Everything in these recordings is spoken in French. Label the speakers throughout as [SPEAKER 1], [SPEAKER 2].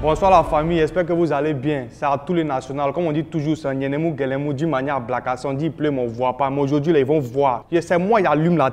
[SPEAKER 1] Bonsoir la famille, j'espère que vous allez bien. C'est à tous les nationaux. Comme on dit toujours, c'est Nyenemou, Gelemou, d'une manière blacasson, dit il pleut, mais on ne voit pas. Mais aujourd'hui, ils vont voir. C'est moi qui allume la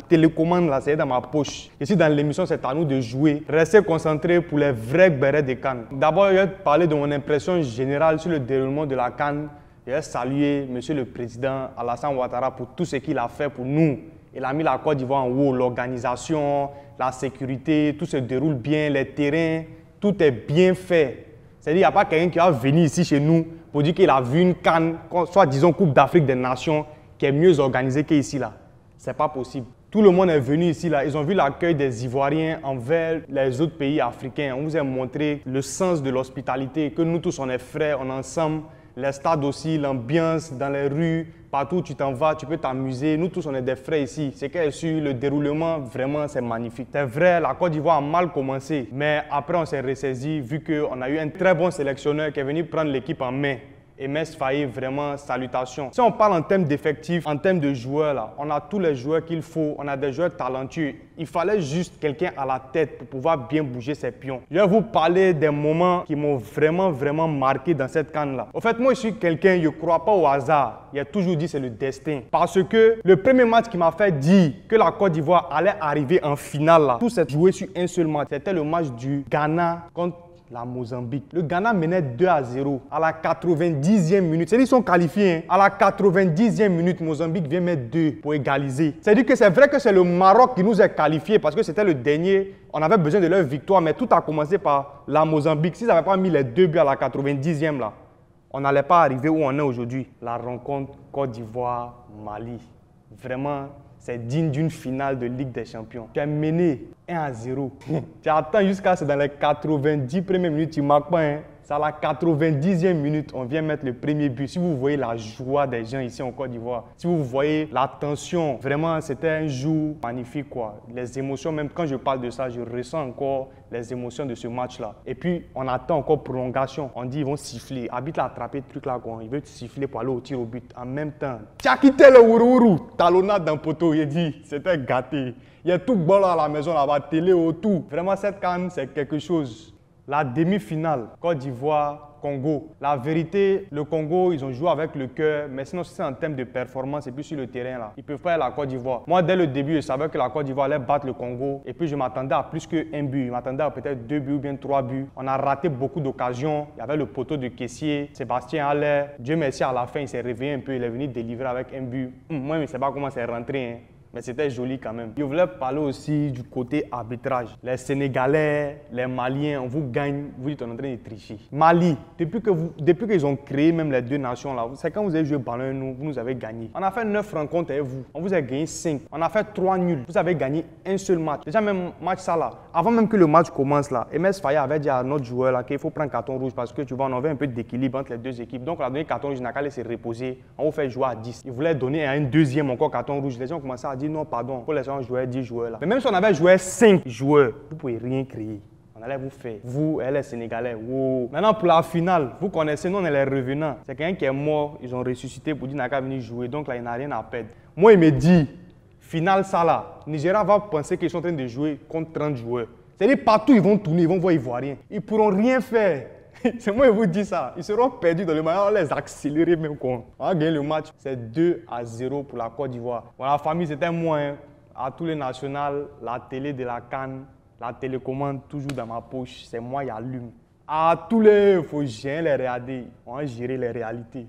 [SPEAKER 1] télécommande, là, c'est dans ma poche. Ici, dans l'émission, c'est à nous de jouer. Restez concentrés pour les vrais bérets de CAN. D'abord, je vais parler de mon impression générale sur le déroulement de la CAN. Je vais saluer Monsieur le Président Alassane Ouattara pour tout ce qu'il a fait pour nous. Il a mis la Côte d'Ivoire en haut, l'organisation, la sécurité, tout se déroule bien, les terrains. Tout est bien fait. C'est-à-dire qu'il n'y a pas quelqu'un qui va venir ici chez nous pour dire qu'il a vu une CAN, soit disons Coupe d'Afrique des Nations, qui est mieux organisée qu'ici là. Ce n'est pas possible. Tout le monde est venu ici là. Ils ont vu l'accueil des Ivoiriens envers les autres pays africains. On vous a montré le sens de l'hospitalité, que nous tous on est frères, on est ensemble. Les stades aussi, l'ambiance dans les rues, partout où tu t'en vas, tu peux t'amuser. Nous tous, on est des frères ici. C'est qu'elle suit le déroulement, vraiment, c'est magnifique. C'est vrai, la Côte d'Ivoire a mal commencé, mais après, on s'est ressaisi vu qu'on a eu un très bon sélectionneur qui est venu prendre l'équipe en main. Et Mess Faye, vraiment, salutations. Si on parle en termes d'effectifs, en termes de joueurs, là, on a tous les joueurs qu'il faut. On a des joueurs talentueux. Il fallait juste quelqu'un à la tête pour pouvoir bien bouger ses pions. Je vais vous parler des moments qui m'ont vraiment marqué dans cette CAN-là. En fait, moi, je suis quelqu'un, je ne crois pas au hasard. Il a toujours dit que c'est le destin. Parce que le premier match qui m'a fait dire que la Côte d'Ivoire allait arriver en finale, là, tout s'est joué sur un seul match. C'était le match du Ghana contre la Mozambique. Le Ghana menait 2-0 à la 90e minute. C'est-à-dire qu'ils sont qualifiés. Hein. À la 90e minute, Mozambique vient mettre 2 pour égaliser. C'est-à-dire que c'est vrai que c'est le Maroc qui nous a qualifiés parce que c'était le dernier. On avait besoin de leur victoire, mais tout a commencé par la Mozambique. S'ils n'avaient pas mis les 2 buts à la 90e, là, on n'allait pas arriver où on est aujourd'hui. La rencontre Côte d'Ivoire-Mali. Vraiment, c'est digne d'une finale de Ligue des Champions. Tu es mené 1-0. Tu attends jusqu'à c'est dans les 90 premières minutes, tu ne marques pas. Hein. C'est à la 90e minute, on vient mettre le premier but. Si vous voyez la joie des gens ici en Côte d'Ivoire, si vous voyez la tension, vraiment c'était un jour magnifique quoi. Les émotions, même quand je parle de ça, je ressens encore les émotions de ce match-là. Et puis on attend encore prolongation. On dit ils vont siffler. Habite l'a attrapé le truc là quoi. Il veut siffler pour aller au tir au but. En même temps, tu as quitté le Wourourou, talonnade dans le poteau. Il dit c'était gâté. Il y a tout bon à la maison là-bas, télé autour. Vraiment cette CAN c'est quelque chose. La demi-finale, Côte d'Ivoire, Congo. La vérité, le Congo, ils ont joué avec le cœur, mais sinon, si c'est en termes de performance et puis sur le terrain, là, ils ne peuvent pas aller à la Côte d'Ivoire. Moi, dès le début, je savais que la Côte d'Ivoire allait battre le Congo et puis je m'attendais à plus qu'un but. Je m'attendais à peut-être 2 buts ou bien 3 buts. On a raté beaucoup d'occasions. Il y avait le poteau de caissier, Sébastien Haller. Dieu merci, à la fin, il s'est réveillé un peu. Il est venu délivrer avec un but. Moi, je ne sais pas comment c'est rentré. Hein. Mais c'était joli quand même. Je voulais parler aussi du côté arbitrage. Les Sénégalais, les Maliens, on vous gagne, vous êtes en train de tricher. Mali, depuis qu'ils ont créé même les deux nations là, c'est quand vous avez joué ballon, vous nous avez gagné. On a fait 9 rencontres avec vous, on vous a gagné 5. On a fait 3 nuls, vous avez gagné un seul match. Déjà même match ça là, avant même que le match commence là, MS Faye avait dit à notre joueur là qu'il faut prendre carton rouge parce que tu vois, on avait un peu d'équilibre entre les deux équipes. Donc on a donné carton rouge, il n'a qu'à laisser reposer, on vous fait jouer à 10. Il voulait donner un deuxième encore carton rouge. Les gens ont commencé à dire non, pardon, pour les gens jouer 10 joueurs là. Mais même si on avait joué 5 joueurs, vous ne pouvez rien créer. On allait vous faire. Vous, elle est Sénégalais. Wow. Maintenant, pour la finale, vous connaissez, nous, on est les revenants. C'est quelqu'un qui est mort, ils ont ressuscité pour dire qu'il n'a qu'à venir jouer. Donc là, il n'a rien à perdre. Moi, il me dit, finale, ça là, Nigeria va penser qu'ils sont en train de jouer contre 30 joueurs. C'est-à-dire, partout, ils vont tourner, ils vont voir Ivoiriens. Ils ne pourront rien faire. C'est moi qui vous dis ça. Ils seront perdus dans le match. On va les accélérer même quoi. On va gagner le match. C'est 2-0 pour la Côte d'Ivoire. Bon, la famille, c'était moi. Hein. À tous les nationaux, la télé de la CAN, la télécommande toujours dans ma poche. C'est moi qui allume. À tous les, il faut gérer les regarder. On va gérer les réalités.